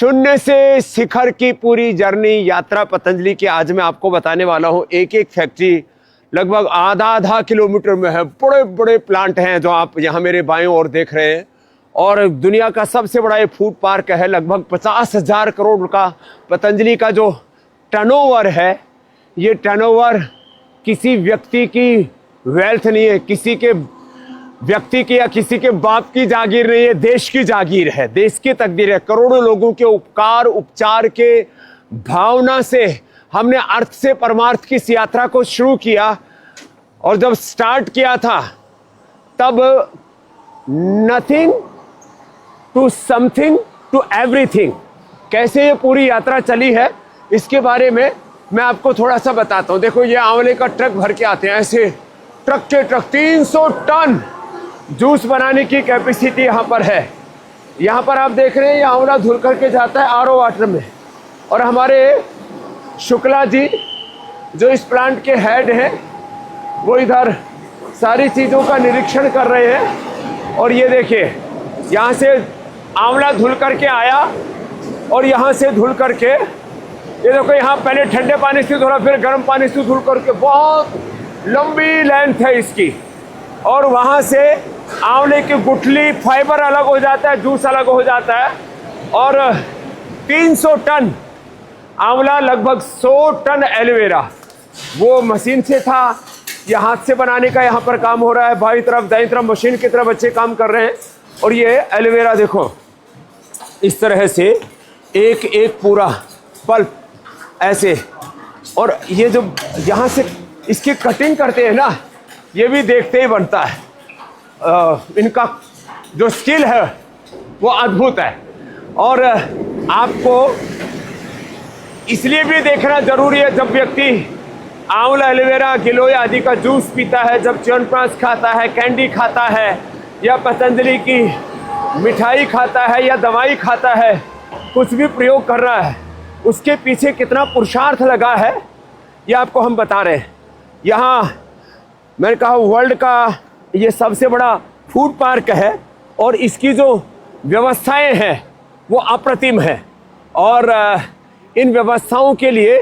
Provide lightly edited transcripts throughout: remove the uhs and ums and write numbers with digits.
शून्य से शिखर की पूरी जर्नी यात्रा पतंजलि की आज मैं आपको बताने वाला हूं। एक एक फैक्ट्री लगभग आधा किलोमीटर में है। बड़े बड़े प्लांट हैं जो आप यहां मेरे बाएं ओर देख रहे हैं। और दुनिया का सबसे बड़ा ये फूड पार्क है। लगभग 50,000 करोड़ का पतंजलि का जो टर्नओवर है, ये टर्नओवर किसी व्यक्ति की वेल्थ नहीं है, किसी के व्यक्ति की या किसी के बाप की जागीर नहीं है, देश की जागीर है, देश की तकदीर है। करोड़ों लोगों के उपकार उपचार के भावना से हमने अर्थ से परमार्थ की इस यात्रा को शुरू किया। और जब स्टार्ट किया था तब nothing to something to everything, कैसे ये पूरी यात्रा चली है इसके बारे में मैं आपको थोड़ा सा बताता हूं। देखो, ये आंवले का ट्रक भर के आते हैं, ऐसे ट्रक के ट्रक 300 टन जूस बनाने की कैपेसिटी यहाँ पर है। यहाँ पर आप देख रहे हैं ये आंवला धुल करके जाता है आरओ वाटर में। और हमारे शुक्ला जी जो इस प्लांट के हेड हैं, वो इधर सारी चीज़ों का निरीक्षण कर रहे हैं। और ये देखिए, यहाँ से आंवला धुल करके आया और यहाँ से धुल करके, ये देखो यहाँ पहले ठंडे पानी से धुला, फिर गर्म पानी से धुल करके, बहुत लंबी लेंथ है इसकी। और वहाँ से आंवले की गुठली फाइबर अलग हो जाता है, जूस अलग हो जाता है। और 300 टन आंवला, लगभग 100 टन एलोवेरा वो मशीन से था, ये हाथ से बनाने का यहाँ पर काम हो रहा है। बाईं तरफ दाईं तरफ मशीन की तरफ बच्चे काम कर रहे हैं। और ये एलोवेरा देखो इस तरह से एक एक पूरा पल्प ऐसे। और ये जो यहाँ से इसकी कटिंग करते हैं ना, ये भी देखते ही बनता है। इनका जो स्किल है वो अद्भुत है। और आपको इसलिए भी देखना जरूरी है, जब व्यक्ति आंवला एलोवेरा गिलोय आदि का जूस पीता है, जब च्यवनप्राश खाता है, कैंडी खाता है, या पतंजलि की मिठाई खाता है, या दवाई खाता है, कुछ भी प्रयोग कर रहा है, उसके पीछे कितना पुरुषार्थ लगा है ये आपको हम बता रहे हैं। यहाँ मैंने कहा वर्ल्ड का ये सबसे बड़ा फूड पार्क है और इसकी जो व्यवस्थाएं हैं वो अप्रतिम है। और इन व्यवस्थाओं के लिए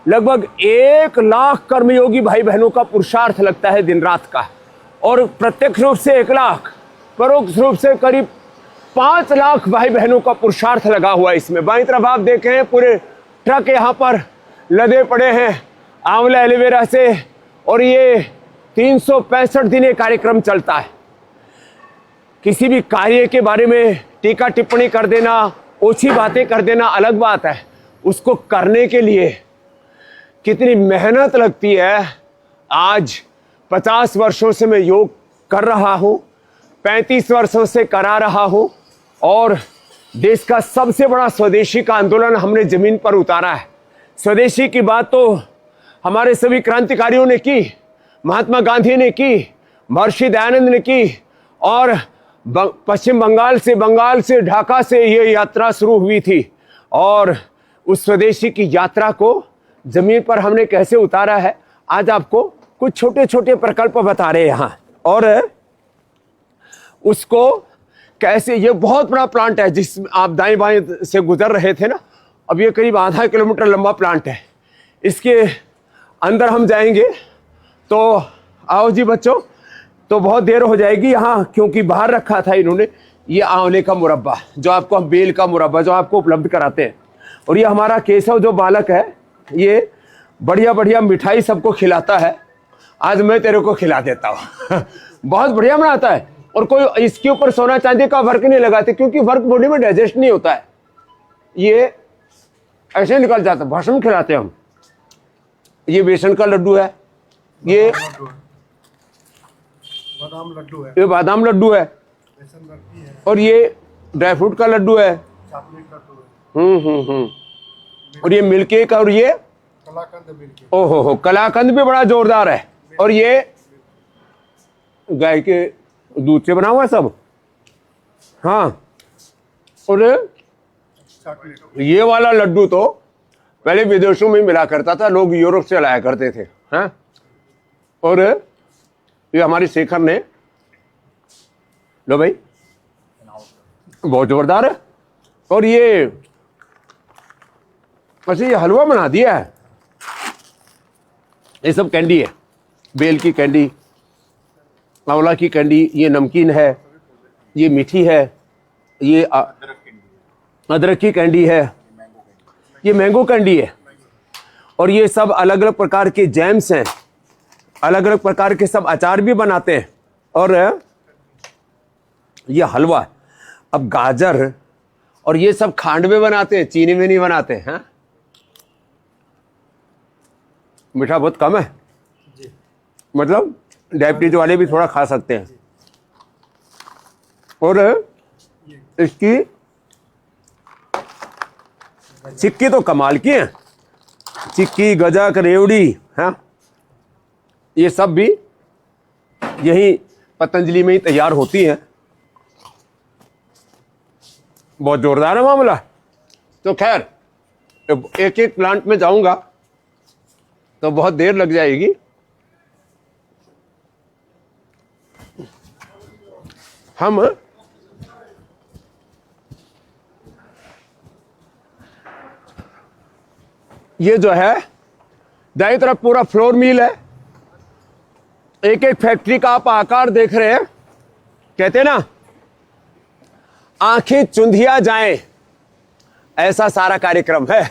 लगभग 1 लाख कर्मयोगी भाई बहनों का पुरुषार्थ लगता है दिन रात का। और प्रत्यक्ष रूप से 1 लाख, परोक्ष रूप से करीब 5 लाख भाई बहनों का पुरुषार्थ लगा हुआ है इसमें। बाईं तरफ आप देखें पूरे ट्रक यहाँ पर लदे पड़े हैं आंवला एलोवेरा से। और ये 365 दिन ये कार्यक्रम चलता है। किसी भी कार्य के बारे में टीका टिप्पणी कर देना, ओछी बातें कर देना अलग बात है, उसको करने के लिए कितनी मेहनत लगती है। आज 50 वर्षों से मैं योग कर रहा हूँ, 35 वर्षों से करा रहा हूँ। और देश का सबसे बड़ा स्वदेशी का आंदोलन हमने जमीन पर उतारा है। स्वदेशी की बात तो हमारे सभी क्रांतिकारियों ने की, महात्मा गांधी ने की, महर्षि दयानंद ने की। और पश्चिम बंगाल से ढाका से ये यात्रा शुरू हुई थी। और उस स्वदेशी की यात्रा को जमीन पर हमने कैसे उतारा है, आज आपको कुछ छोटे छोटे प्रकल्प बता रहे हैं यहाँ। और उसको कैसे, ये बहुत बड़ा प्लांट है जिस आप दाएं बाएं से गुजर रहे थे ना, अब ये करीब आधा किलोमीटर लंबा प्लांट है। इसके अंदर हम जाएंगे तो आओ जी बच्चों, तो बहुत देर हो जाएगी यहाँ, क्योंकि बाहर रखा था इन्होंने ये आंवले का मुरब्बा, जो आपको हम बेल का मुरब्बा जो आपको उपलब्ध कराते हैं। और ये हमारा केशव जो बालक है, ये बढ़िया बढ़िया मिठाई सबको खिलाता है। आज मैं तेरे को खिला देता हूँ। बहुत बढ़िया बनाता है। और कोई इसके ऊपर सोना चांदी का वर्क नहीं लगाते, क्योंकि वर्क बॉडी में डाइजेस्ट नहीं होता है, ये ऐसे निकल जाता है। भस्म खिलाते हैं हम। ये बेसन का लड्डू है, ये बादाम लड्डू है, ये बादाम लड्डू है, बेसन बर्फी है, और ये ड्राई फ्रूट का लड्डू है, चॉकलेट लड्डू है। और ये मिल्क केक, और ये कलाकंद मिल्क केक। ओहो कलाकंद भी बड़ा जोरदार है। और ये गाय के दूध से बना हुआ है सब। हाँ, और ये वाला लड्डू तो पहले विदेशों में मिला करता था, लोग यूरोप से लाया करते थे। हाँ, और ये हमारी शेखर ने, लो भाई, बहुत जोरदार है। और ये अच्छा ये हलवा बना दिया है। ये सब कैंडी है, बेल की कैंडी, आंवला की कैंडी, ये नमकीन है, ये मीठी है, ये अदरक की कैंडी है, ये मैंगो कैंडी है, और ये सब अलग अलग प्रकार के जैम्स हैं, अलग अलग प्रकार के सब अचार भी बनाते हैं। और ये हलवा है। अब गाजर और ये सब खांड में बनाते हैं, चीनी में नहीं बनाते हैं। मीठा बहुत कम है जी। मतलब डायबिटीज वाले भी थोड़ा खा सकते हैं। और इसकी चिक्की तो कमाल की है, चिक्की, गजक, रेवड़ी, हाँ, ये सब भी यही पतंजलि में ही तैयार होती हैं। बहुत जोरदार है मामला। तो खैर एक एक प्लांट में जाऊंगा तो बहुत देर लग जाएगी। हम ये जो है दाईं तरफ पूरा फ्लोर मिल है। एक एक फैक्ट्री का आप आकार देख रहे हैं। कहते हैं ना, आंखें चुंधिया जाएं, ऐसा सारा कार्यक्रम है।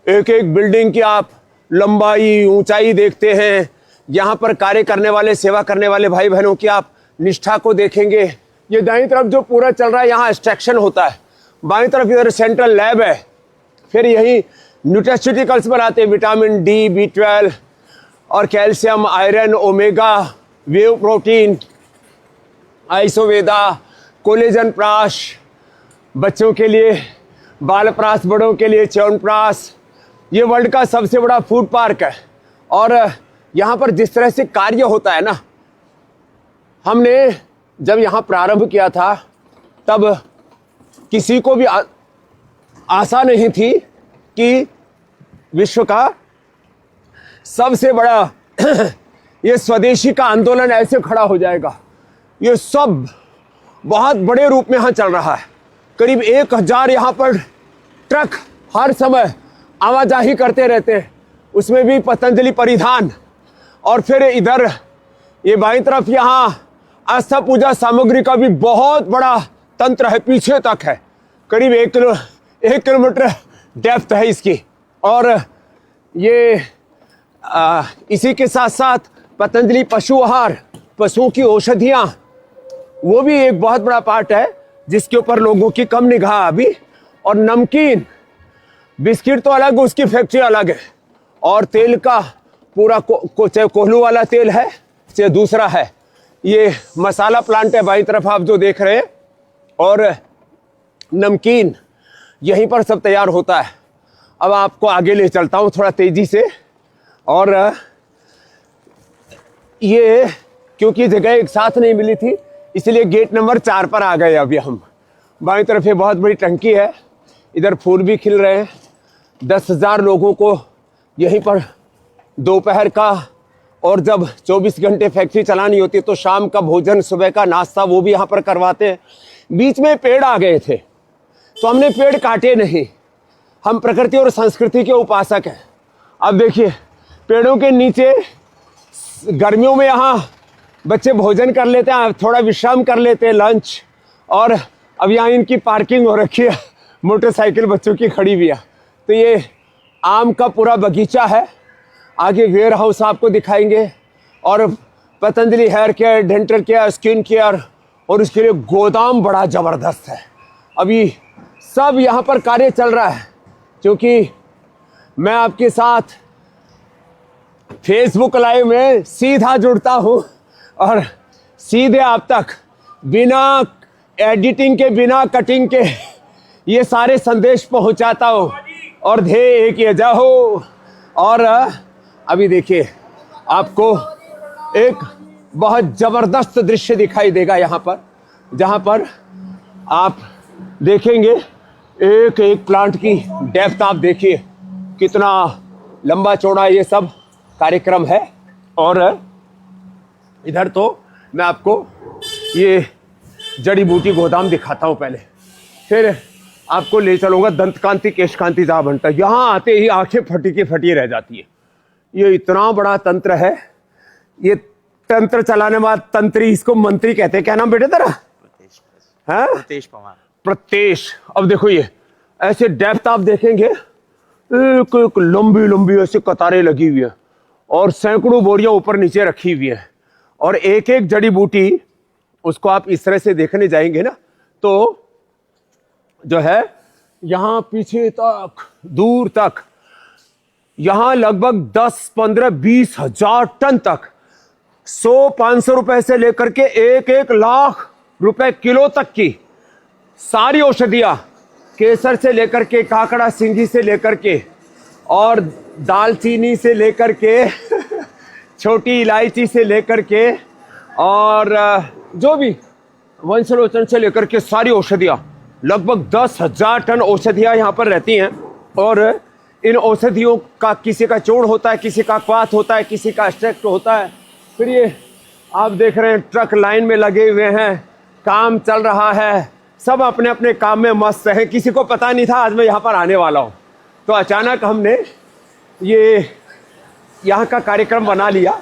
एक एक बिल्डिंग की आप लंबाई, ऊंचाई देखते हैं। यहां पर कार्य करने वाले, सेवा करने वाले भाई बहनों की आप निष्ठा को देखेंगे। ये दाईं तरफ जो पूरा चल रहा है, यहां एक्सट्रैक्शन होता है। बाईं तरफ इधर सेंट्रल लैब है। फिर यही न्यूट्रास्यूटिकल्स बनाते हैं, विटामिन डी, B12 और कैल्शियम, आयरन, ओमेगा, वेव प्रोटीन, आइसोवेदा, कोलेजन प्राश, बच्चों के लिए बालप्रास, बड़ों के लिए च्यवनप्राश। ये वर्ल्ड का सबसे बड़ा फूड पार्क है। और यहाँ पर जिस तरह से कार्य होता है ना, हमने जब यहाँ प्रारंभ किया था तब किसी को भी आशा नहीं थी कि विश्व का सबसे बड़ा ये स्वदेशी का आंदोलन ऐसे खड़ा हो जाएगा। ये सब बहुत बड़े रूप में यहाँ चल रहा है। करीब 1000 यहाँ पर ट्रक हर समय आवाजाही करते रहते हैं, उसमें भी पतंजलि परिधान। और फिर इधर ये बाईं तरफ यहाँ आस्था पूजा सामग्री का भी बहुत बड़ा तंत्र है, पीछे तक है। करीब 1 किलोमीटर डेप्थ है इसकी। और ये इसी के साथ साथ पतंजलि पशु आहार, पशुओं की औषधियाँ, वो भी एक बहुत बड़ा पार्ट है जिसके ऊपर लोगों की कम निगाह अभी। और नमकीन, बिस्किट तो अलग, उसकी फैक्ट्री अलग है। और तेल का पूरा चाहे कोल्हू वाला तेल है चाहे दूसरा है। ये मसाला प्लांट है बाईं तरफ आप जो देख रहे हैं। और नमकीन यहीं पर सब तैयार होता है। अब आपको आगे ले चलता हूँ थोड़ा तेजी से। और ये क्योंकि जगह एक साथ नहीं मिली थी, इसलिए गेट नंबर 4 पर आ गए अभी हम। बाईं तरफ ये बहुत बड़ी टंकी है, इधर फूल भी खिल रहे हैं। 10,000 लोगों को यहीं पर दोपहर का, और जब 24 घंटे फैक्ट्री चलानी होती है तो शाम का भोजन, सुबह का नाश्ता, वो भी यहाँ पर करवाते हैं। बीच में पेड़ आ गए थे तो हमने पेड़ काटे नहीं। हम प्रकृति और संस्कृति के उपासक हैं। अब देखिए, पेड़ों के नीचे गर्मियों में यहाँ बच्चे भोजन कर लेते हैं, थोड़ा विश्राम कर लेते हैं, लंच। और अब यहाँ इनकी पार्किंग हो रखी है, मोटरसाइकिल बच्चों की खड़ी हुई है। तो ये आम का पूरा बगीचा है। आगे वेयर हाउस आपको दिखाएंगे, और Patanjali hair care, dental care, skin care, और उसके लिए गोदाम बड़ा ज़बरदस्त है। अभी सब यहाँ पर कार्य चल रहा है। क्योंकि मैं आपके साथ फेसबुक लाइव में सीधा जुड़ता हूँ और सीधे आप तक बिना एडिटिंग के, बिना कटिंग के ये सारे संदेश पहुँचाता हूँ। और ध्येय एक ये जाओ। और अभी देखिए, आपको एक बहुत ज़बरदस्त दृश्य दिखाई देगा यहाँ पर, जहाँ पर आप देखेंगे एक एक प्लांट की डेप्थ। आप देखिए कितना लंबा चौड़ा ये सब कार्यक्रम है। और इधर तो मैं आपको ये जड़ी बूटी गोदाम दिखाता हूँ पहले, फिर आपको ले चलूंगा दंत कांति केश कांति जहां बनता है। यहां आते ही आंखें फटी की फटी रह जाती है। ये इतना बड़ा तंत्र है। ये तंत्र चलाने वाला तंत्री, इसको मंत्री कहते हैं। क्या नाम बेटे तेरा? है प्रतेश पवार। प्रत्येश। अब देखो ये ऐसे डेप्थ आप देखेंगे, एक एक लंबी लंबी ऐसे कतारें लगी हुई है और सैकड़ों बोरियां ऊपर नीचे रखी हुई है और एक एक जड़ी बूटी उसको आप इस तरह से देखने जाएंगे ना तो जो है यहां पीछे तक दूर तक यहां लगभग 10, 15, 20 हजार टन तक 100-500 रुपए से लेकर के 1-1 लाख रुपए किलो तक की सारी औषधियां, केसर से लेकर के काकड़ा सिंगी से लेकर के और दालचीनी से लेकर के छोटी इलायची से लेकर के और जो भी वंशलोचन से लेकर के सारी औषधियां, लगभग 10,000 टन औषधियां यहाँ पर रहती हैं। और इन औषधियों का किसी का चूर्ण होता है, किसी का क्वाथ होता है, किसी का एक्सट्रैक्ट होता है। फिर ये आप देख रहे हैं ट्रक लाइन में लगे हुए हैं, काम चल रहा है, सब अपने अपने काम में मस्त हैं। किसी को पता नहीं था आज मैं यहाँ पर आने वाला हूँ, तो अचानक हमने ये यहाँ का कार्यक्रम बना लिया।